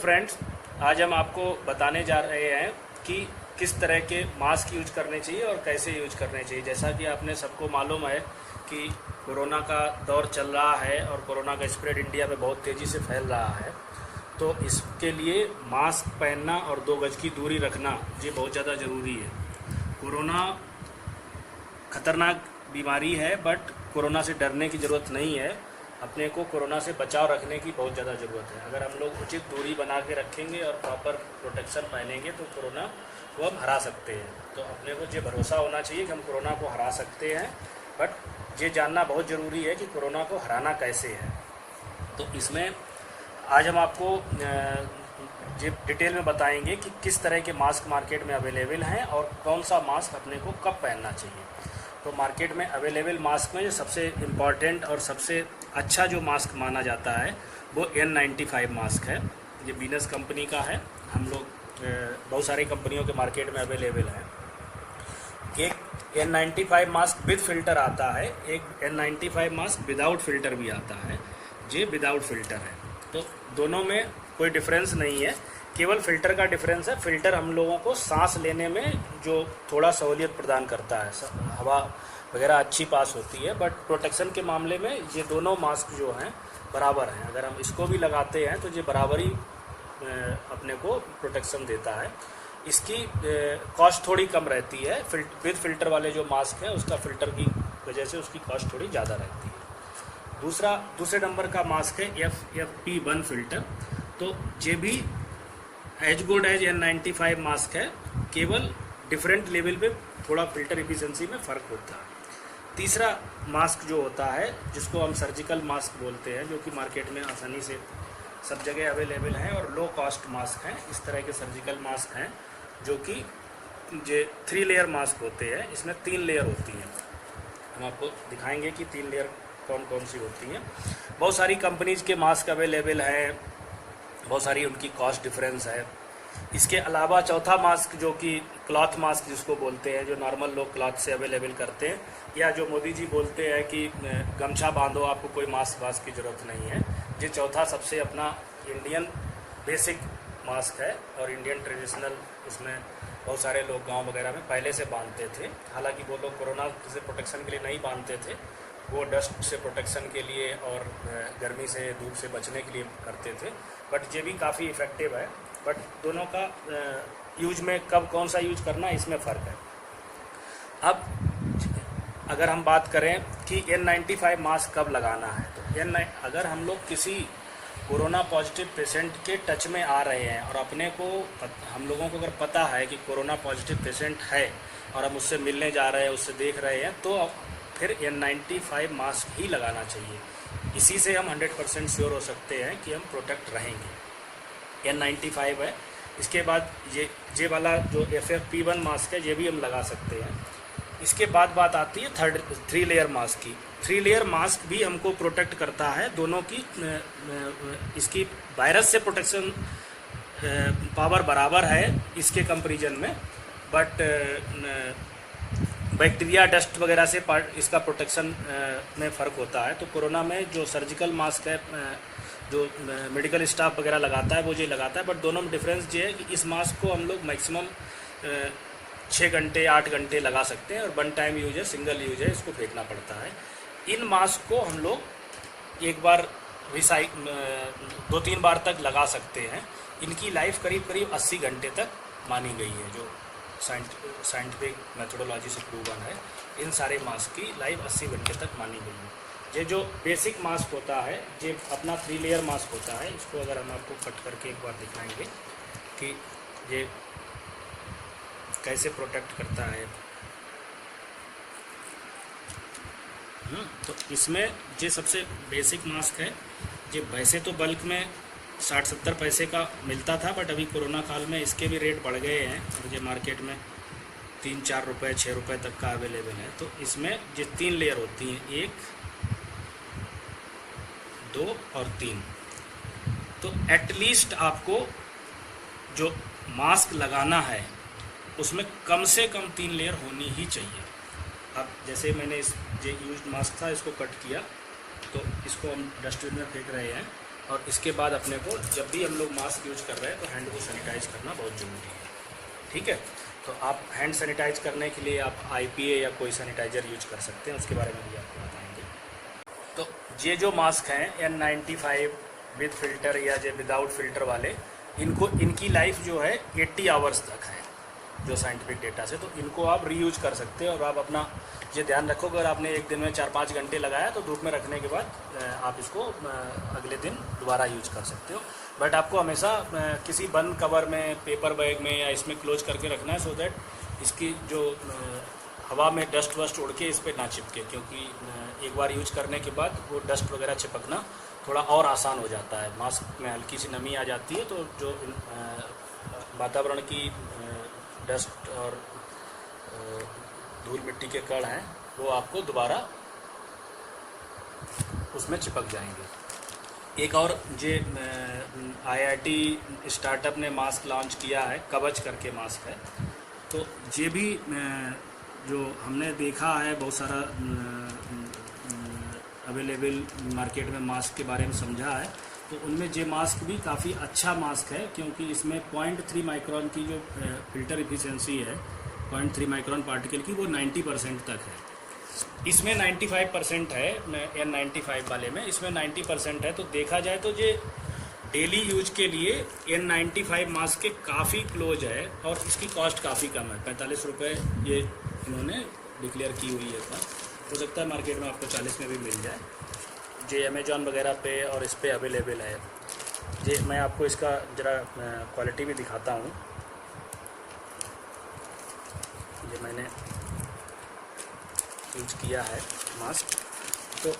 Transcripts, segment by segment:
Friends, आज हम आपको बताने जा रहे हैं कि किस तरह के मास्क यूज करने चाहिए और कैसे यूज करने चाहिए। जैसा कि आपने सबको मालूम है कि कोरोना का दौर चल रहा है और कोरोना का स्प्रेड इंडिया में बहुत तेज़ी से फैल रहा है, तो इसके लिए मास्क पहनना और 2 गज की दूरी रखना ये बहुत ज़्यादा ज़रूरी है। कोरोना खतरनाक बीमारी है, बट कोरोना से डरने की ज़रूरत नहीं है। अपने को कोरोना से बचाव रखने की बहुत ज़्यादा ज़रूरत है। अगर हम लोग उचित दूरी बना के रखेंगे और प्रॉपर प्रोटेक्शन पहनेंगे तो कोरोना को हम हरा सकते हैं। तो अपने को ये भरोसा होना चाहिए कि हम कोरोना को हरा सकते हैं, बट ये जानना बहुत ज़रूरी है कि कोरोना को हराना कैसे है। तो इसमें आज हम आपको ये डिटेल में बताएंगे कि किस तरह के मास्क मार्केट में अवेलेबल हैं और कौन सा मास्क अपने को कब पहनना चाहिए। तो मार्केट में अवेलेबल मास्क में जो सबसे इम्पॉर्टेंट और सबसे अच्छा जो मास्क माना जाता है वो N95 मास्क है। ये वीनस कंपनी का है। हम लोग बहुत सारी कंपनियों के मार्केट में अवेलेबल है। एक N95 मास्क विद फिल्टर आता है, एक N95 मास्क विदाउट फिल्टर भी आता है। ये विदाउट फिल्टर है, तो दोनों में कोई डिफरेंस नहीं है, केवल फ़िल्टर का डिफरेंस है। फ़िल्टर हम लोगों को सांस लेने में जो थोड़ा सहूलियत प्रदान करता है, हवा वगैरह अच्छी पास होती है, बट प्रोटेक्शन के मामले में ये दोनों मास्क जो हैं बराबर हैं। अगर हम इसको भी लगाते हैं तो ये बराबर ही अपने को प्रोटेक्शन देता है। इसकी कॉस्ट थोड़ी कम रहती है। विद फिल्टर वाले जो मास्क हैं उसका फ़िल्टर की वजह से उसकी कॉस्ट थोड़ी ज़्यादा रहती है। दूसरे नंबर का मास्क है FFP1 फ़िल्टर। तो ये भी as good as N95 mask है, केवल डिफरेंट लेवल पे थोड़ा फिल्टर एफिशिएंसी में फ़र्क होता है। तीसरा मास्क जो होता है जिसको हम सर्जिकल मास्क बोलते हैं, जो कि मार्केट में आसानी से सब जगह अवेलेबल है और लो कॉस्ट मास्क हैं। इस तरह के सर्जिकल मास्क हैं जो कि ये 3 लेयर मास्क होते हैं। इसमें 3 लेयर होती हैं। हम आपको दिखाएंगे कि 3 लेयर कौन कौन सी होती हैं। बहुत सारी कंपनीज़ के मास्क अवेलेबल हैं, बहुत सारी उनकी कॉस्ट डिफरेंस है। इसके अलावा चौथा मास्क जो कि क्लॉथ मास्क जिसको बोलते हैं, जो नॉर्मल लोग क्लॉथ से अवेलेबल करते हैं, या जो मोदी जी बोलते हैं कि गमछा बांधो, आपको कोई मास्क की ज़रूरत नहीं है। ये चौथा सबसे अपना इंडियन बेसिक मास्क है और इंडियन ट्रेडिशनल। इसमें बहुत सारे लोग गांव वगैरह में पहले से बांधते थे। हालांकि वो लोग कोरोना से प्रोटेक्शन के लिए नहीं बांधते थे, वो डस्ट से प्रोटेक्शन के लिए और गर्मी से धूप से बचने के लिए करते थे, बट ये भी काफ़ी इफ़ेक्टिव है। बट दोनों का यूज में कब कौन सा यूज करना है इसमें फ़र्क है। अब अगर हम बात करें कि N95 मास्क कब लगाना है, तो अगर हम लोग किसी कोरोना पॉजिटिव पेशेंट के टच में आ रहे हैं और हम लोगों को अगर पता है कि कोरोना पॉजिटिव पेशेंट है और हम उससे मिलने जा रहे हैं, उससे देख रहे हैं, तो फिर N95 मास्क ही लगाना चाहिए। इसी से हम 100% श्योर हो सकते हैं कि हम प्रोटेक्ट रहेंगे। N95 है। इसके बाद ये वाला जो FFP1 मास्क है, ये भी हम लगा सकते हैं। इसके बाद बात आती है 3 लेयर मास्क की। 3 लेयर मास्क भी हमको प्रोटेक्ट करता है। दोनों की इसकी वायरस से प्रोटेक्शन पावर बराबर है इसके कंपैरिजन में, बट बैक्टीरिया डस्ट वगैरह से इसका प्रोटेक्शन में फ़र्क होता है। तो कोरोना में जो सर्जिकल मास्क है, जो मेडिकल स्टाफ वगैरह लगाता है, वो ये लगाता है, बट दोनों में डिफरेंस ये है कि इस मास्क को हम लोग मैक्सिमम 6 घंटे 8 घंटे लगा सकते हैं और 1 टाइम यूज है, सिंगल यूज है, इसको फेंकना पड़ता है। इन मास्क को हम लोग एक बार 2-3 बार तक लगा सकते हैं। इनकी लाइफ करीब 80 घंटे तक मानी गई है, जो साइंटिफिक मेथोडोलॉजी से प्रूवन है। इन सारे मास्क की लाइफ 80 घंटे तक मानी गई है। ये जो बेसिक मास्क होता है, ये अपना 3 लेयर मास्क होता है। इसको अगर हम आपको कट करके एक बार दिखाएंगे कि ये कैसे प्रोटेक्ट करता है। तो इसमें ये सबसे बेसिक मास्क है। ये वैसे तो बल्क में 60-70 पैसे का मिलता था, बट अभी कोरोना काल में इसके भी रेट बढ़ गए हैं और ये मार्केट में 3-4 रुपये 6 रुपये तक का अवेलेबल है। तो इसमें ये 3 लेयर होती हैं, 1 2 और 3। तो एटलीस्ट आपको जो मास्क लगाना है उसमें कम से कम 3 लेयर होनी ही चाहिए। अब जैसे मैंने ये यूज्ड मास्क था, इसको कट किया, तो इसको हम डस्टबिन में फेंक रहे हैं। और इसके बाद अपने को जब भी हम लोग मास्क यूज कर रहे हैं तो हैंड को सैनिटाइज करना बहुत ज़रूरी है। ठीक है, तो आप हैंड सैनिटाइज करने के लिए आप IPA या कोई सैनिटाइज़र यूज कर सकते हैं, उसके बारे में भी आपको बताएंगे। तो ये जो मास्क हैं N95 विद फिल्टर या जो विदाउट फिल्टर वाले, इनकी लाइफ जो है 80 आवर्स तक है जो साइंटिफिक डेटा से, तो इनको आप रीयूज कर सकते हो। और आप अपना ये ध्यान रखो, अगर आपने एक दिन में 4-5 घंटे लगाया तो धूप में रखने के बाद आप इसको अगले दिन दोबारा यूज कर सकते हो। बट आपको हमेशा किसी बंद कवर में, पेपर बैग में या इसमें क्लोज करके रखना है, सो दैट इसकी जो हवा में डस्ट वस्ट उड़ के इस पर ना चिपके, क्योंकि एक बार यूज करने के बाद वो डस्ट वगैरह चिपकना थोड़ा और आसान हो जाता है। मास्क में हल्की सी नमी आ जाती है, तो जो वातावरण की डस्ट और धूल मिट्टी के कण हैं वो आपको दोबारा उसमें चिपक जाएंगे। एक और जे IIT स्टार्टअप ने मास्क लॉन्च किया है, कवच करके मास्क है। तो ये भी जो हमने देखा है, बहुत सारा अवेलेबल मार्केट में मास्क के बारे में समझा है, तो उनमें ये मास्क भी काफ़ी अच्छा मास्क है, क्योंकि इसमें 0.3 माइक्रोन की जो फिल्टर इफिशिएंसी है, 0.3 माइक्रोन पार्टिकल की, वो 90% तक है। इसमें 95% है, N95 वाले में इसमें 90% है। तो देखा जाए तो ये डेली यूज के लिए N95 मास्क के काफ़ी क्लोज है, और इसकी कॉस्ट काफ़ी कम है, 45 रुपये ये इन्होंने डिक्लेयर की हुई है। हो सकता है मार्केट में आपको 40 में भी मिल जाए। जो अमेजॉन वगैरह पे और इस पे अवेलेबल है। ये मैं आपको इसका ज़रा क्वालिटी भी दिखाता हूँ। ये मैंने यूज किया है मास्क। तो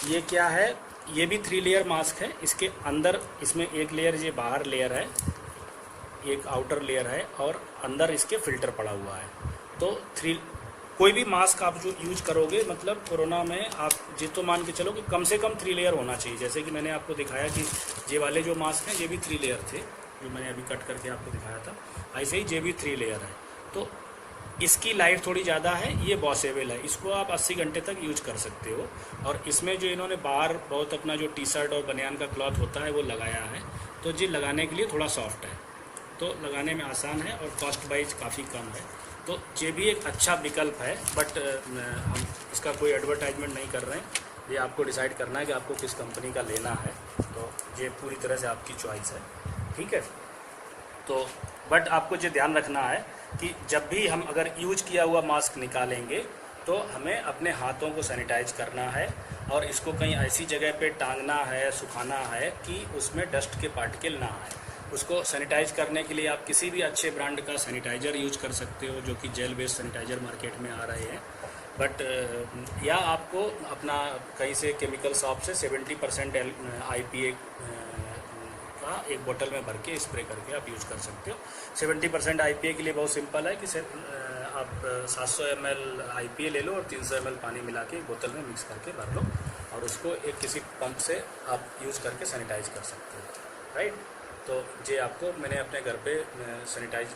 ये क्या है, ये भी 3 लेयर मास्क है। इसके अंदर इसमें एक लेयर, ये बाहर लेयर है, एक आउटर लेयर है, और अंदर इसके फिल्टर पड़ा हुआ है। तो कोई भी मास्क आप जो यूज करोगे, मतलब कोरोना में आप ये तो मान के चलो कि कम से कम 3 लेयर होना चाहिए। जैसे कि मैंने आपको दिखाया कि ये वाले जो मास्क हैं ये भी 3 लेयर थे, जो मैंने अभी कट करके आपको दिखाया था, ऐसे ही ये भी 3 लेयर है। तो इसकी लाइफ थोड़ी ज़्यादा है, ये वॉशेबल है, इसको आप 80 घंटे तक यूज कर सकते हो। और इसमें जो इन्होंने बाहर बहुत अपना जो टी-शर्ट और बनियान का क्लॉथ होता है वो लगाया है, तो ये लगाने के लिए थोड़ा सॉफ्ट है, तो लगाने में आसान है, और कॉस्ट वाइज काफ़ी कम है। तो ये भी एक अच्छा विकल्प है। बट हम इसका कोई एडवर्टाइजमेंट नहीं कर रहे हैं, ये आपको डिसाइड करना है कि आपको किस कंपनी का लेना है, तो ये पूरी तरह से आपकी चॉइस है। ठीक है, तो बट आपको ये ध्यान रखना है कि जब भी हम अगर यूज किया हुआ मास्क निकालेंगे तो हमें अपने हाथों को सैनिटाइज करना है, और इसको कहीं ऐसी जगह पे टांगना है, सुखाना है कि उसमें डस्ट के पार्टिकल ना आए। उसको सैनिटाइज करने के लिए आप किसी भी अच्छे ब्रांड का सैनिटाइज़र यूज कर सकते हो, जो कि जेल बेस्ड सैनिटाइज़र मार्केट में आ रहे हैं। बट या आपको अपना कहीं से केमिकल शॉप से 70% IPA का एक बोतल में भर के स्प्रे करके आप यूज कर सकते हो। 70% IPA के लिए बहुत सिंपल है कि आप 700 ml IPA ले लो और 300 ml पानी मिला के एक बोतल में मिक्स करके भर लो, और उसको एक किसी पंप से आप यूज़ करके सैनिटाइज कर सकते हो। राइट, तो ये आपको मैंने अपने घर पे सैनिटाइज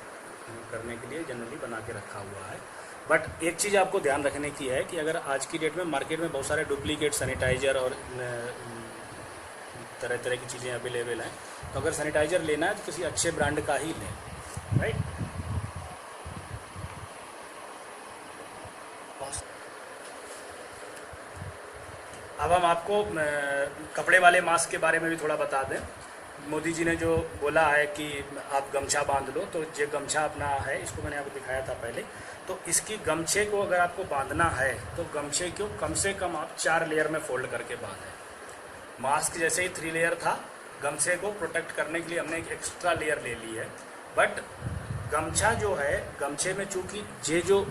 करने के लिए जनरली बना के रखा हुआ है। बट एक चीज़ आपको ध्यान रखने की है कि अगर आज की डेट में मार्केट में बहुत सारे डुप्लीकेट सैनिटाइज़र और तरह तरह की चीज़ें अवेलेबल हैं, तो अगर सैनिटाइज़र लेना है तो किसी अच्छे ब्रांड का ही लें। राइट, अब हम आपको कपड़े वाले मास्क के बारे में भी थोड़ा बता दें। मोदी जी ने जो बोला है कि आप गमछा बांध लो, तो ये गमछा अपना है, इसको मैंने आपको दिखाया था पहले। तो इसकी गमछे को अगर आपको बांधना है तो गमछे को कम से कम आप 4 लेयर में फोल्ड करके बांधें। मास्क जैसे ही 3 लेयर था, गमछे को प्रोटेक्ट करने के लिए हमने एक एक्स्ट्रा लेयर ले ली है। बट गमछा जो है, गमछे में चूँकि ये जो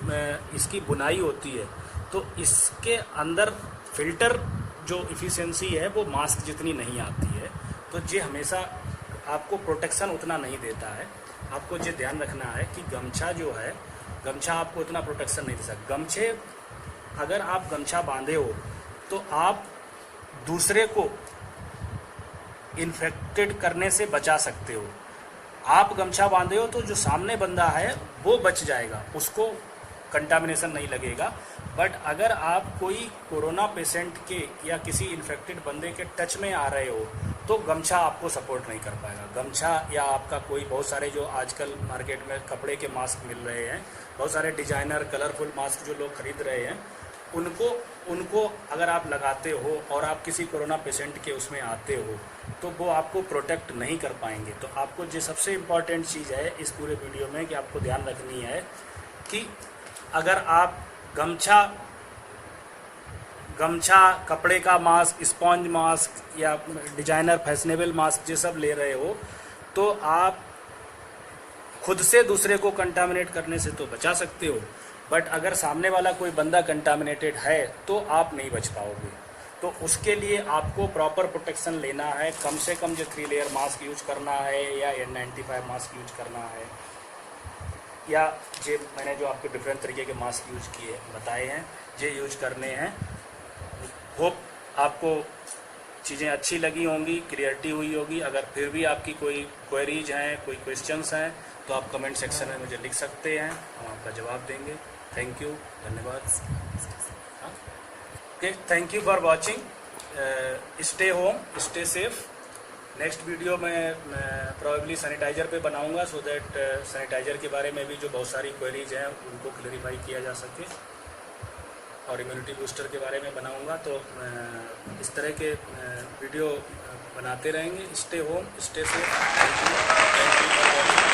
इसकी बुनाई होती है, तो इसके अंदर फिल्टर जो इफ़िशियंसी है वो मास्क जितनी नहीं आती है, तो ये हमेशा आपको प्रोटेक्शन उतना नहीं देता है। आपको ये ध्यान रखना है कि गमछा जो है, गमछा आपको उतना प्रोटेक्शन नहीं दे सकता। गमछे, अगर आप गमछा बांधे हो तो आप दूसरे को इन्फेक्टेड करने से बचा सकते हो। आप गमछा बांधे हो तो जो सामने बंदा है वो बच जाएगा, उसको कंटामिनेशन नहीं लगेगा। बट अगर आप कोई कोरोना पेशेंट के या किसी इन्फेक्टेड बंदे के टच में आ रहे हो तो गमछा आपको सपोर्ट नहीं कर पाएगा। गमछा या आपका कोई बहुत सारे जो आजकल मार्केट में कपड़े के मास्क मिल रहे हैं, बहुत सारे डिजाइनर कलरफुल मास्क जो लोग खरीद रहे हैं, उनको अगर आप लगाते हो और आप किसी कोरोना पेशेंट के उसमें आते हो तो वो आपको प्रोटेक्ट नहीं कर पाएंगे। तो आपको जो सबसे इम्पॉर्टेंट चीज़ है इस पूरे वीडियो में कि आपको ध्यान रखनी है कि अगर आप गमछा, कपड़े का मास्क, स्पॉन्ज मास्क या डिजाइनर फैशनेबल मास्क ये सब ले रहे हो तो आप खुद से दूसरे को कंटामिनेट करने से तो बचा सकते हो, बट अगर सामने वाला कोई बंदा कंटामिनेटेड है तो आप नहीं बच पाओगे। तो उसके लिए आपको प्रॉपर प्रोटेक्शन लेना है। कम से कम जो 3 लेयर मास्क यूज करना है या N95 मास्क यूज करना है, या ये मैंने जो आपको डिफरेंट तरीके के मास्क यूज किए बताए हैं ये यूज करने हैं। होप आपको चीज़ें अच्छी लगी होंगी, क्लियरिटी हुई होगी। अगर फिर भी आपकी कोई क्वेरीज हैं, कोई क्वेश्चंस हैं तो आप कमेंट सेक्शन में मुझे लिख सकते हैं, हम आपका जवाब देंगे। थैंक यू, धन्यवाद। Okay, thank you for watching. Stay home, stay safe. Next video में प्रोबेबली सैनिटाइज़र पे बनाऊंगा सो दैट सैनिटाइज़र के बारे में भी जो बहुत सारी क्वेरीज हैं उनको क्लेरिफाई किया जा सके, और इम्यूनिटी बूस्टर के बारे में बनाऊंगा। तो इस तरह के वीडियो बनाते रहेंगे। Stay home, stay safe. Thank you for watching.